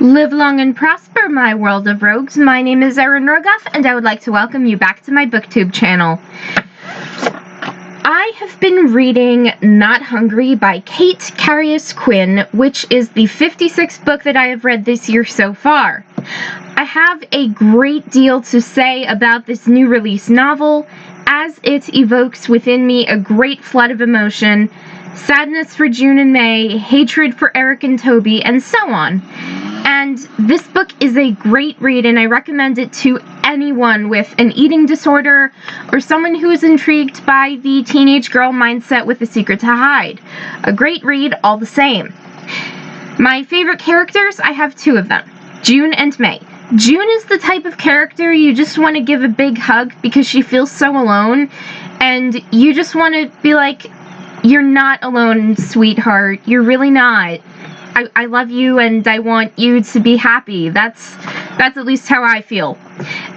Live long and prosper, my world of rogues. My name is Erin Rogoff, and I would like to welcome you back to my BookTube channel. I have been reading Not Hungry by Karyus Quinn, which is the 56th book that I have read this year so far. I have a great deal to say about this new release novel, as it evokes within me a great flood of emotion, sadness for June and May, hatred for Eric and Toby, and so on. And this book is a great read, and I recommend it to anyone with an eating disorder or someone who is intrigued by the teenage girl mindset with a secret to hide. A great read all the same. My favorite characters, I have two of them, June and May. June is the type of character you just want to give a big hug because she feels so alone, and you just want to be like, you're not alone, sweetheart. You're really not. I love you, and I want you to be happy. That's at least how I feel.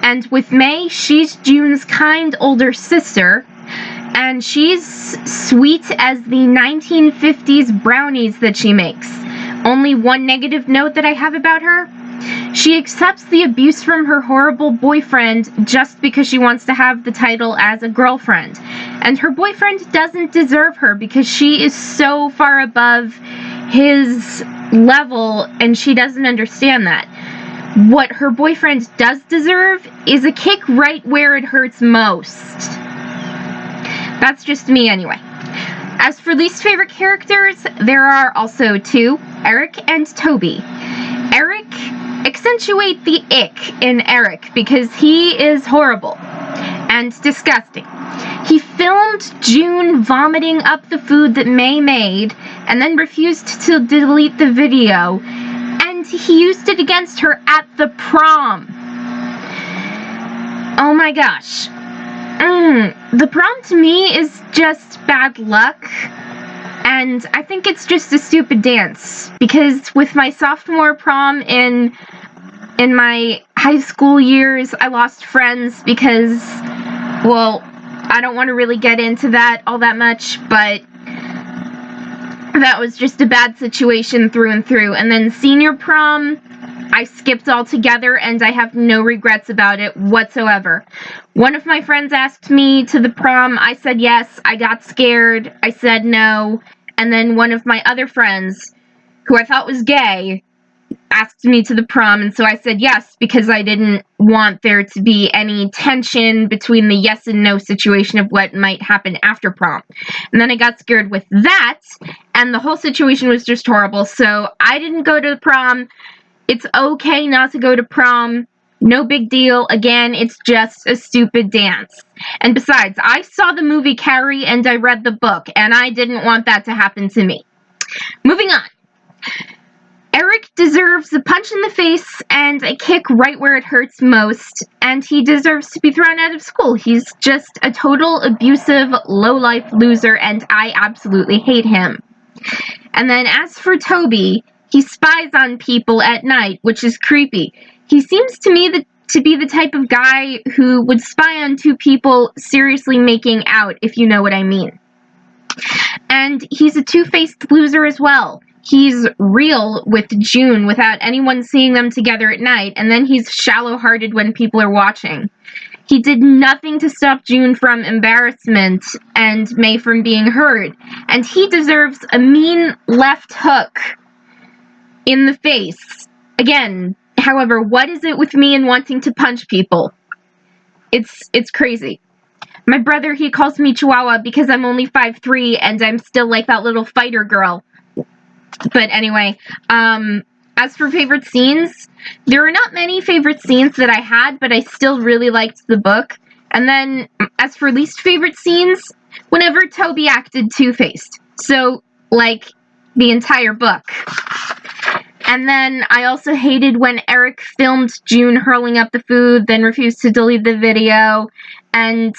And with May, she's June's kind older sister, and she's sweet as the 1950s brownies that she makes. Only one negative note that I have about her: she accepts the abuse from her horrible boyfriend just because she wants to have the title as a girlfriend. And her boyfriend doesn't deserve her because she is so far above his level, and she doesn't understand that. What her boyfriend does deserve is a kick right where it hurts most. That's just me anyway. As for least favorite characters, there are also two, Eric and Toby. Eric, accentuate the ick in Eric because he is horrible and disgusting. He filmed June vomiting up the food that May made and then refused to delete the video, and he used it against her at the prom. Oh my gosh. The prom to me is just bad luck, and I think it's just a stupid dance, because with my sophomore prom in my high school years, I lost friends because, well, I don't want to really get into that all that much, but that was just a bad situation through and through. And then senior prom, I skipped altogether, and I have no regrets about it whatsoever. One of my friends asked me to the prom. I said yes. I got scared. I said no. And then one of my other friends, who I thought was gay, asked me to the prom, and so I said yes because I didn't want there to be any tension between the yes and no situation of what might happen after prom. And then I got scared with that, and the whole situation was just horrible, so I didn't go to the prom. It's okay not to go to prom. No big deal. Again, it's just a stupid dance. And besides, I saw the movie Carrie and I read the book, and I didn't want that to happen to me. Moving on. Eric deserves a punch in the face and a kick right where it hurts most, and he deserves to be thrown out of school. He's just a total abusive, low-life loser, and I absolutely hate him. And then as for Toby, he spies on people at night, which is creepy. He seems to me to be the type of guy who would spy on two people seriously making out, if you know what I mean. And he's a two-faced loser as well. He's real with June without anyone seeing them together at night, and then he's shallow-hearted when people are watching. He did nothing to stop June from embarrassment and May from being hurt, and he deserves a mean left hook in the face. Again, however, what is it with me and wanting to punch people? It's crazy. My brother, he calls me Chihuahua because I'm only 5'3", and I'm still like that little fighter girl. But anyway, as for favorite scenes, there are not many favorite scenes that I had, but I still really liked the book. And then, as for least favorite scenes, whenever Toby acted two-faced. So, like, the entire book. And then I also hated when Eric filmed June hurling up the food, then refused to delete the video, and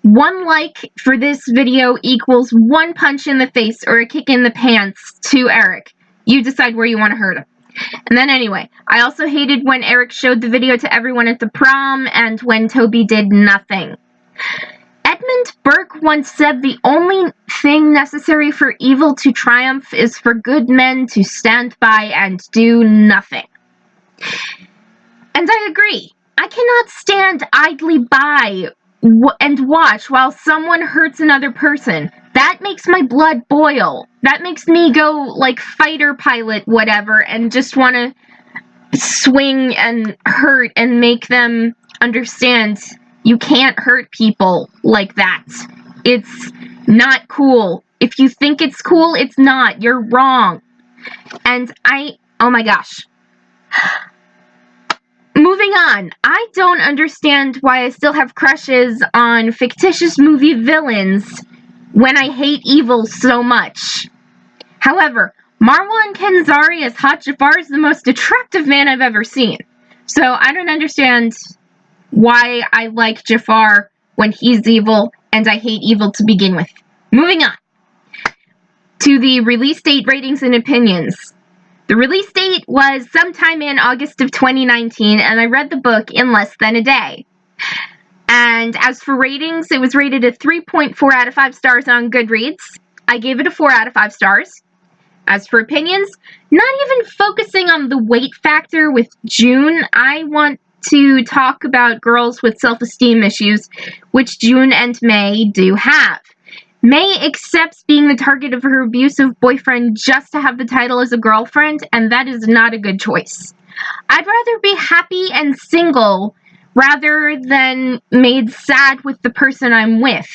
one like for this video equals one punch in the face or a kick in the pants to Eric. You decide where you want to hurt him. And then anyway, I also hated when Eric showed the video to everyone at the prom and when Toby did nothing. Edmund Burke once said the only thing necessary for evil to triumph is for good men to stand by and do nothing. And I agree. I cannot stand idly by and watch while someone hurts another person. That makes my blood boil. That makes me go like fighter pilot whatever and just want to swing and hurt and make them understand you can't hurt people like that. It's not cool. If you think it's cool, it's not. You're wrong. And oh my gosh. Moving on, I don't understand why I still have crushes on fictitious movie villains when I hate evil so much. However, Marwan Kenzari as Hot Jafar is the most attractive man I've ever seen. So I don't understand why I like Jafar when he's evil and I hate evil to begin with. Moving on to the release date, ratings, and opinions. The release date was sometime in August of 2019, and I read the book in less than a day. And as for ratings, it was rated a 3.4 out of 5 stars on Goodreads. I gave it a 4 out of 5 stars. As for opinions, not even focusing on the weight factor with June, I want to talk about girls with self-esteem issues, which June and May do have. May accepts being the target of her abusive boyfriend just to have the title as a girlfriend, and that is not a good choice. I'd rather be happy and single rather than made sad with the person I'm with.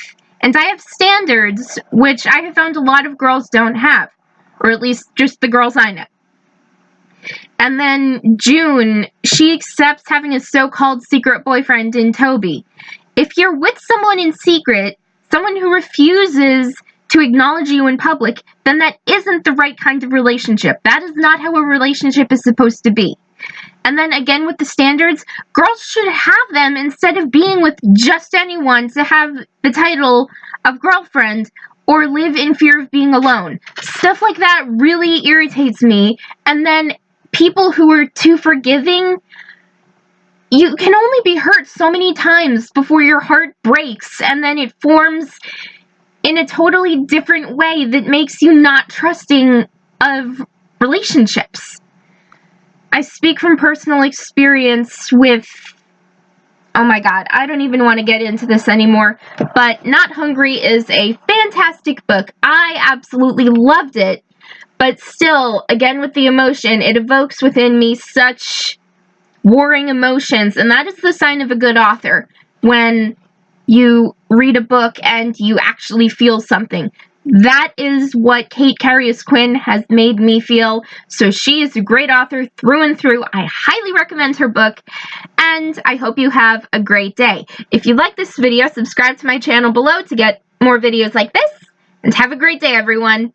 And I have standards, which I have found a lot of girls don't have, or at least just the girls I know. And then June, she accepts having a so-called secret boyfriend in Toby. If you're with someone in secret, someone who refuses to acknowledge you in public, then that isn't the right kind of relationship. That is not how a relationship is supposed to be. And then again with the standards, girls should have them instead of being with just anyone to have the title of girlfriend or live in fear of being alone. Stuff like that really irritates me. And then people who are too forgiving, you can only be hurt so many times before your heart breaks, and then it forms in a totally different way that makes you not trusting of relationships. I speak from personal experience with, oh my god, I don't even want to get into this anymore, but Not Hungry is a fantastic book. I absolutely loved it, but still, again with the emotion, it evokes within me such warring emotions, and that is the sign of a good author, when you read a book and you actually feel something. That is what Karyus Quinn has made me feel, so she is a great author through and through. I highly recommend her book, and I hope you have a great day. If you like this video, subscribe to my channel below to get more videos like this, and have a great day, everyone!